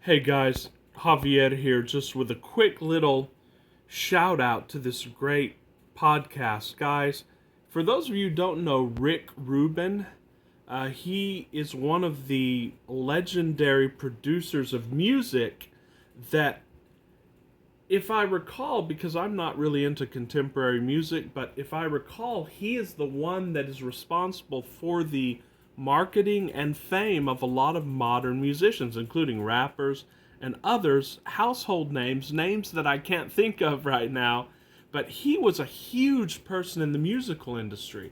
Hey guys, Javier here, just with a quick little shout out to this great podcast. Guys, for those of you who don't know Rick Rubin, he is one of the legendary producers of music that, if I recall, because I'm not really into contemporary music, but if I recall, he is the one that is responsible for the marketing and fame of a lot of modern musicians, including rappers and others, household names, names that I can't think of right now. But he was a huge person in the musical industry.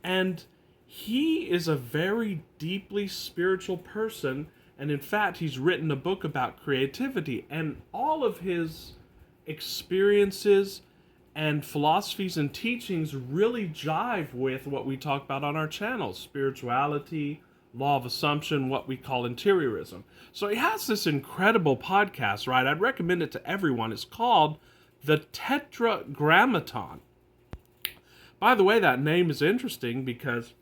And he is a very deeply spiritual person. And in fact, he's written a book about creativity. And all of his experiences and philosophies and teachings really jive with what we talk about on our channel: spirituality, law of assumption, what we call interiorism. So he has this incredible podcast, right? I'd recommend it to everyone. It's called The Tetragrammaton. By the way, that name is interesting because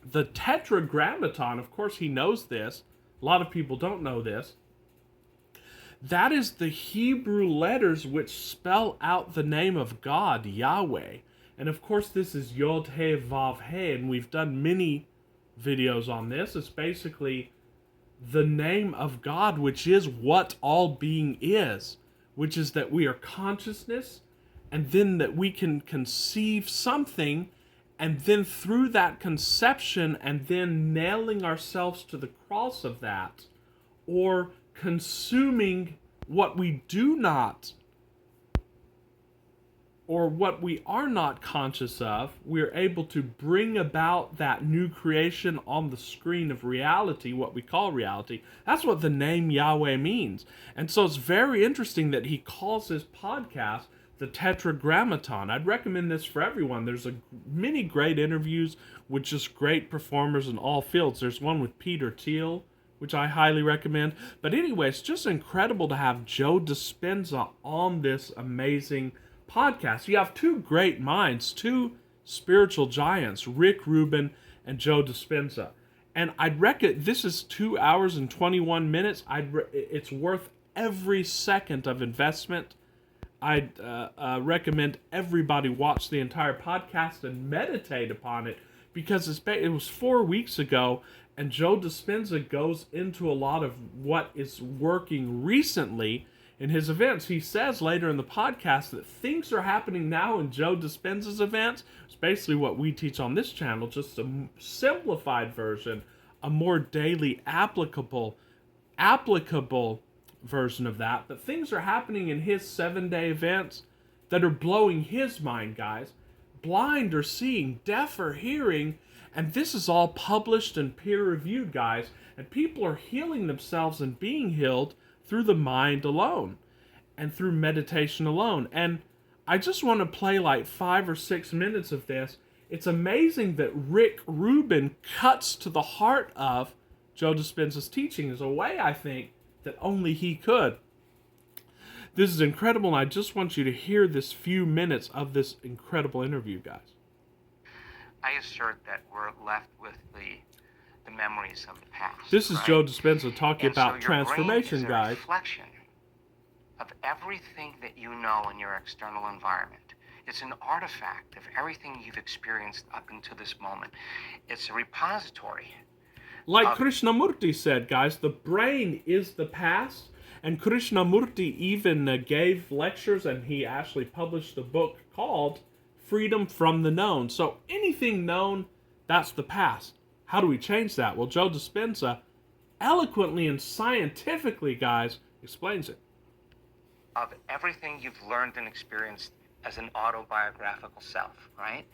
the Tetragrammaton, of course, he knows this. A lot of people don't know this. That is the Hebrew letters which spell out the name of God, Yahweh. And of course, this is Yod He Vav He, and we've done many videos on this. It's basically the name of God, which is what all being is, which is that we are consciousness, and then that we can conceive something, and then through that conception, and then nailing ourselves to the cross of that, or consuming what we do not, or what we are not conscious of, we're able to bring about that new creation on the screen of reality, what we call reality. That's what the name Yahweh means. And so it's very interesting that he calls his podcast the Tetragrammaton. I'd recommend this for everyone. There's many great interviews with just great performers in all fields. There's one with Peter Thiel, which I highly recommend. But anyway, it's just incredible to have Joe Dispenza on this amazing podcast. You have two great minds, two spiritual giants, Rick Rubin and Joe Dispenza. And I'd reckon this is 2 hours and 21 minutes. It's worth every second of investment. I'd recommend everybody watch the entire podcast and meditate upon it, because it was 4 weeks ago, and Joe Dispenza goes into a lot of what is working recently in his events. He says later in the podcast that things are happening now in Joe Dispenza's events. It's basically what we teach on this channel, just a simplified version, a more daily applicable version of that. But things are happening in his 7-day events that are blowing his mind, guys. Blind or seeing, deaf or hearing, and this is all published and peer-reviewed, guys. And people are healing themselves and being healed through the mind alone and through meditation alone. And I just want to play like 5 or 6 minutes of this. It's amazing that Rick Rubin cuts to the heart of Joe Dispenza's teaching in a way, I think, that only he could. This is incredible, and I just want you to hear this few minutes of this incredible interview, guys. I assert that we're left with the memories of the past. This is right? Joe Dispenza talking and about so transformation, your brain is a guys. reflection of everything that you know in your external environment. It's an artifact of everything you've experienced up until this moment. It's a repository. Like Krishnamurti said, guys, the brain is the past. And Krishnamurti even gave lectures, and he actually published a book called Freedom from the Known. So anything known, that's the past. How do we change that? Well, Joe Dispenza eloquently and scientifically, guys, explains it. Of everything you've learned and experienced as an autobiographical self, right?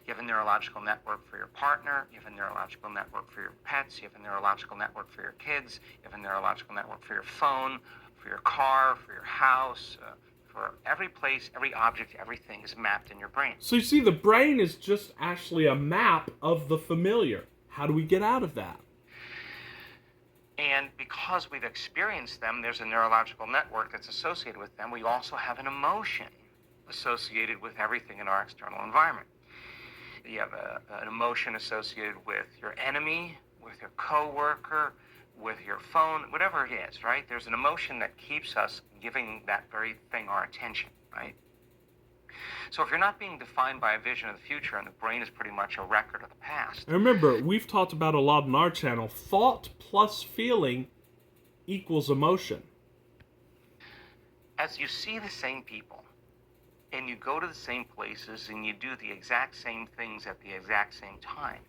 You have a neurological network for your partner, you have a neurological network for your pets, you have a neurological network for your kids, you have a neurological network for your phone, for your car, for your house, for every place, every object, everything is mapped in your brain. So you see, the brain is just actually a map of the familiar. How do we get out of that? And because we've experienced them, there's a neurological network that's associated with them. We also have an emotion associated with everything in our external environment. You have an emotion associated with your enemy, with your coworker, with your phone, whatever it is, right? There's an emotion that keeps us giving that very thing our attention, right? So if you're not being defined by a vision of the future, and the brain is pretty much a record of the past. And remember, we've talked about a lot on our channel, thought plus feeling equals emotion. As you see the same people, and you go to the same places, and you do the exact same things at the exact same time,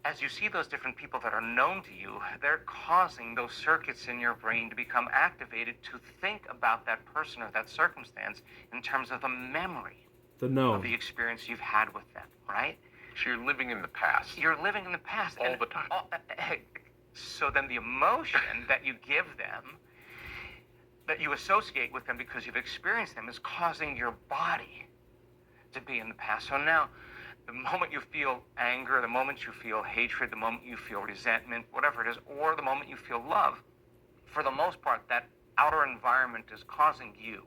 as you see those different people that are known to you, they're causing those circuits in your brain to become activated to think about that person or that circumstance in terms of the memory The of known. the experience you've had with them, right? So you're living in the past. You're living in the past. All the time. So then the emotion that you give them, that you associate with them because you've experienced them, is causing your body to be in the past. So now, the moment you feel anger, the moment you feel hatred, the moment you feel resentment, whatever it is, or the moment you feel love, for the most part, that outer environment is causing you,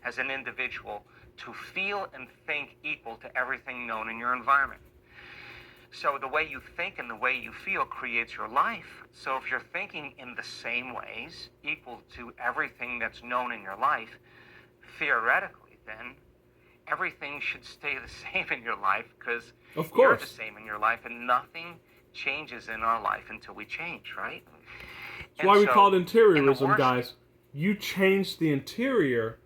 as an individual, to feel and think equal to everything known in your environment. So the way you think and the way you feel creates your life. So if you're thinking in the same ways, equal to everything that's known in your life, theoretically, then everything should stay the same in your life, because Of you're course. the same in your life, and nothing changes in our life until we change, right? That's why we call it in interiorism, the worst- guys. You change the interior.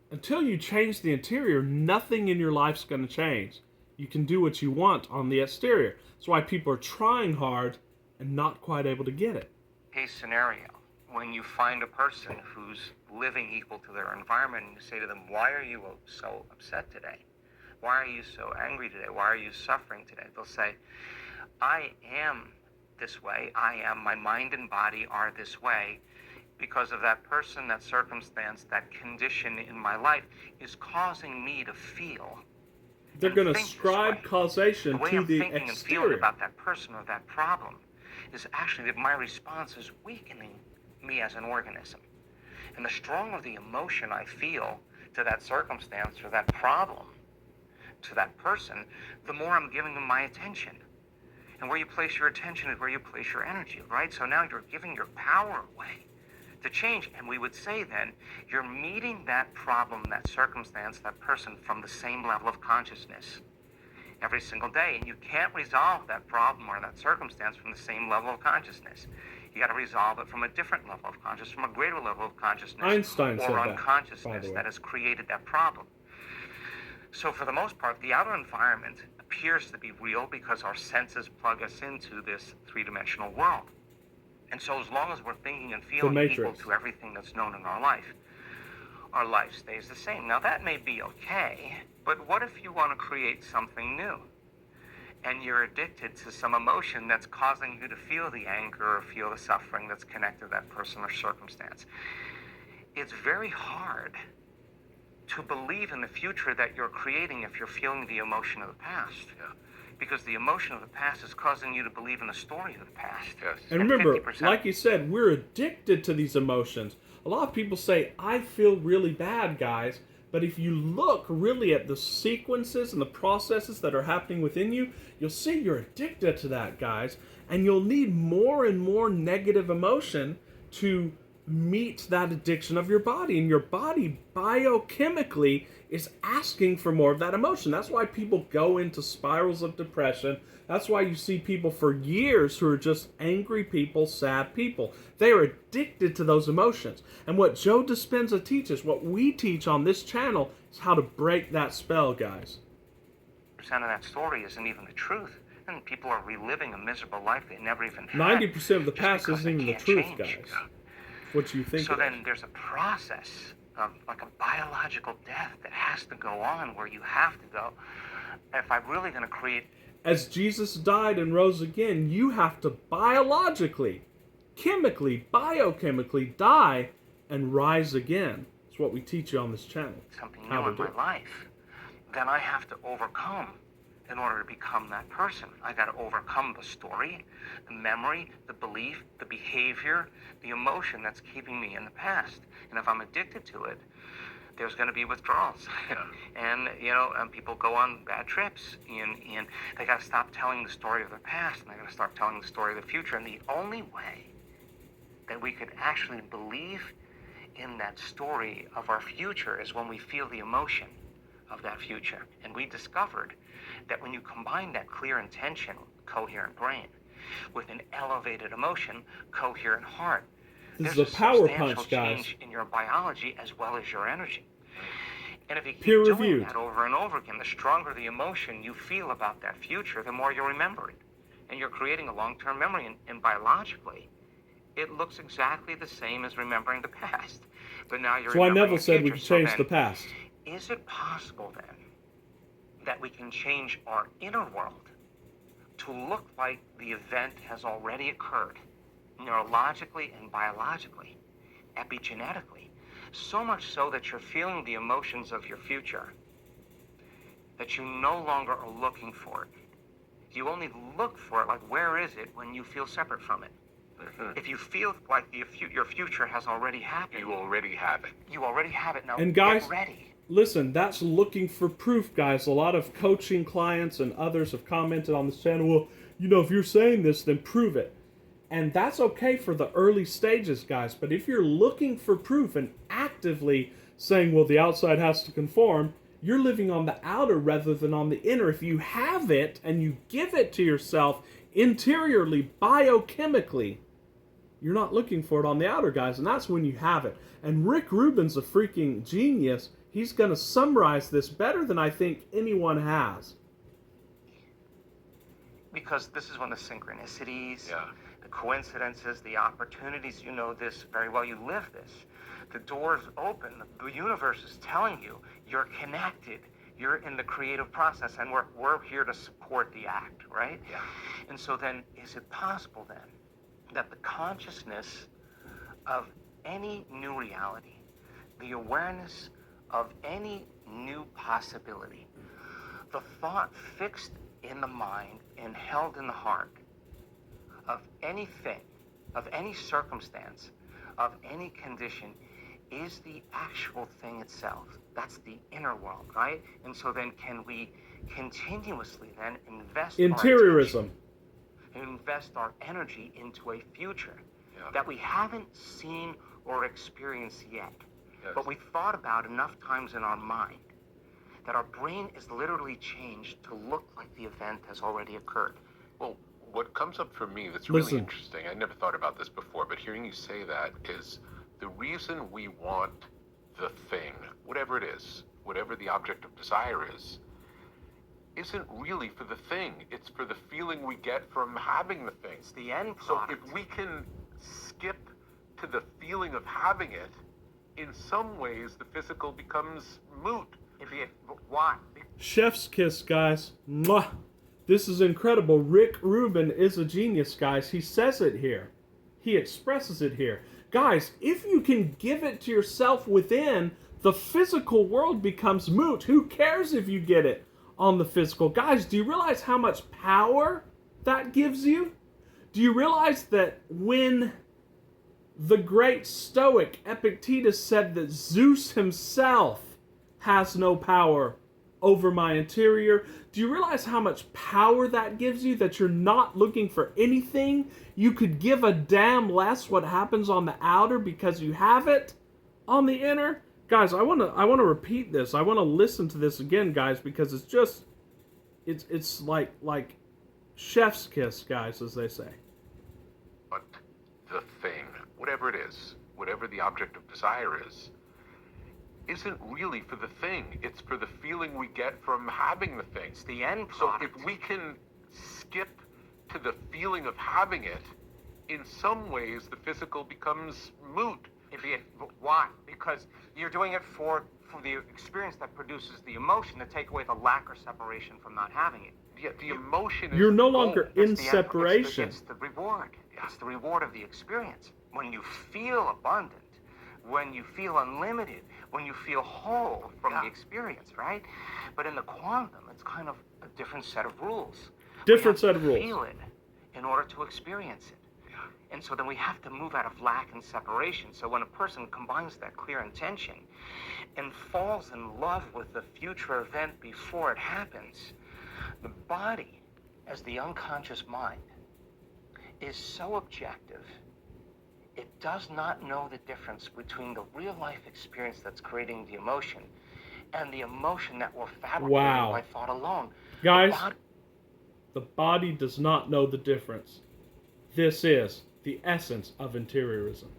Until you change the interior, nothing in your life's going to change. You can do what you want on the exterior. That's why people are trying hard and not quite able to get it. Case scenario, when you find a person who's living equal to their environment, and you say to them, why are you so upset today? Why are you so angry today? Why are you suffering today? They'll say, I am this way. My mind and body are this way because of that person, that circumstance, that condition in my life is causing me to feel. They're and going to think this ascribe way. causation The way to I'm the thinking and feeling exterior. about that person or that problem is actually that my response is weakening me as an organism. And the stronger the emotion I feel to that circumstance or that problem, to that person, the more I'm giving them my attention. And where you place your attention is where you place your energy, right? So now you're giving your power away to change. And we would say then, you're meeting that problem, that circumstance, that person from the same level of consciousness every single day. And you can't resolve that problem or that circumstance from the same level of consciousness. You got to resolve it from a different level of consciousness, from a greater level of consciousness, Einstein said or that, by unconsciousness the way. that has created that problem. So for the most part, the outer environment appears to be real because our senses plug us into this three-dimensional world. And so as long as we're thinking and feeling equal Matrix. to everything that's known in our life stays the same. Now that may be okay, but what if you want to create something new? And you're addicted to some emotion that's causing you to feel the anger or feel the suffering that's connected to that person or circumstance. It's very hard to believe in the future that you're creating if you're feeling the emotion of the past. Yeah. Because the emotion of the past is causing you to believe in the story of the past. Yes. And remember, 50%. like you said, we're addicted to these emotions. A lot of people say, I feel really bad, guys. But if you look really at the sequences and the processes that are happening within you, you'll see you're addicted to that, guys. And you'll need more and more negative emotion to meet that addiction of your body. And your body biochemically is asking for more of that emotion. That's why people go into spirals of depression. That's why you see people for years who are just angry people, sad people. They are addicted to those emotions. And what Joe Dispenza teaches, what we teach on this channel, is how to break that spell, guys. Percent of that story isn't even the truth. And people are reliving a miserable life they never even had. 90% of the just past because isn't they even the can't truth, change. guys. What you think So it then is. there's a process of like a biological death that has to go on, where you have to go, if I'm really going to create. As Jesus died and rose again, you have to biologically, chemically, biochemically die and rise again. That's what we teach you on this channel. Something How new to in do my it. life, then I have to overcome in order to become that person. I got to overcome the story, the memory, the belief, the behavior, the emotion that's keeping me in the past. And if I'm addicted to it, there's going to be withdrawals. And, people go on bad trips. And they got to stop telling the story of the past, and they got to start telling the story of the future. And the only way that we could actually believe in that story of our future is when we feel the emotion of that future. And we discovered that when you combine that clear intention, coherent brain, with an elevated emotion, coherent heart, This there's is a power substantial punch, guys. change in your biology as well as your energy. And if you keep Peer doing reviewed. that over and over again, the stronger the emotion you feel about that future, the more you remember it. And you're creating a long-term memory. And biologically, it looks exactly the same as remembering the past. But now you're That's why remembering Neville the said we future. could So change then, the past. is it possible then that we can change our inner world to look like the event has already occurred, neurologically and biologically, epigenetically, so much so that you're feeling the emotions of your future, that you no longer are looking for it. You only look for it, like where is it, when you feel separate from it. If you feel like your future has already happened, You already have it. you already have it. Now And guys, get ready. listen, that's looking for proof, guys. A lot of coaching clients and others have commented on this channel, well, if you're saying this, then prove it. And that's okay for the early stages, guys. But if you're looking for proof and actively saying, well, the outside has to conform, you're living on the outer rather than on the inner. If you have it and you give it to yourself interiorly, biochemically, you're not looking for it on the outer, guys. And that's when you have it. And Rick Rubin's a freaking genius. He's going to summarize this better than I think anyone has. Because this is when the synchronicities, the coincidences, the opportunities, you know this very well, you live this. The door's open, the universe is telling you you're connected, you're in the creative process, and we're here to support the act, right? Yeah. And so then, is it possible then that the consciousness of any new reality, the awareness of any new possibility, the thought fixed in the mind and held in the heart of anything, of any circumstance, of any condition, is the actual thing itself. That's the inner world, right? And so then can we continuously then invest Interiorism. invest our energy into a future that we haven't seen or experienced yet, but we've thought about enough times in our mind that our brain is literally changed to look like the event has already occurred. Well, what comes up for me that's really Listen. interesting, I never thought about this before, but hearing you say that is the reason we want the thing, whatever it is, whatever the object of desire is, isn't really for the thing. It's for the feeling we get from having the thing. It's the end So product. if we can skip to the feeling of having it, in some ways the physical becomes moot. Why? Chef's kiss, guys. Mwah. This is incredible. Rick Rubin is a genius, guys. He says it here. He expresses it here. Guys, if you can give it to yourself within, the physical world becomes moot. Who cares if you get it on the physical? Guys, do you realize how much power that gives you? Do you realize that when the great Stoic Epictetus said that Zeus himself has no power over my interior, do you realize how much power that gives you, that you're not looking for anything? You could give a damn less what happens on the outer because you have it on the inner. Guys, I want to repeat this. I want to listen to this again, guys, because it's just it's like chef's kiss, guys, as they say. But the thing, whatever it is, whatever the object of desire is, isn't really for the thing. It's for the feeling we get from having the thing. It's the end So product. if we can skip to the feeling of having it, in some ways the physical becomes moot. Why? Because you're doing it for the experience that produces the emotion, to take away the lack or separation from not having it. Yet the emotion is You're no the goal. longer It's in the end- separation. It's the reward. It's the reward of the experience. When you feel abundant, when you feel unlimited, when you feel whole from the experience, right? But in the quantum, it's kind of a different set of rules. Different We have set of to rules. Feel it in order to experience it. And so then we have to move out of lack and separation. So when a person combines that clear intention and falls in love with the future event before it happens, the body, as the unconscious mind, is so objective, it does not know the difference between the real life experience that's creating the emotion and the emotion that we're fabricating Wow. by thought alone. Guys, the body does not know the difference. This is the essence of interiorism.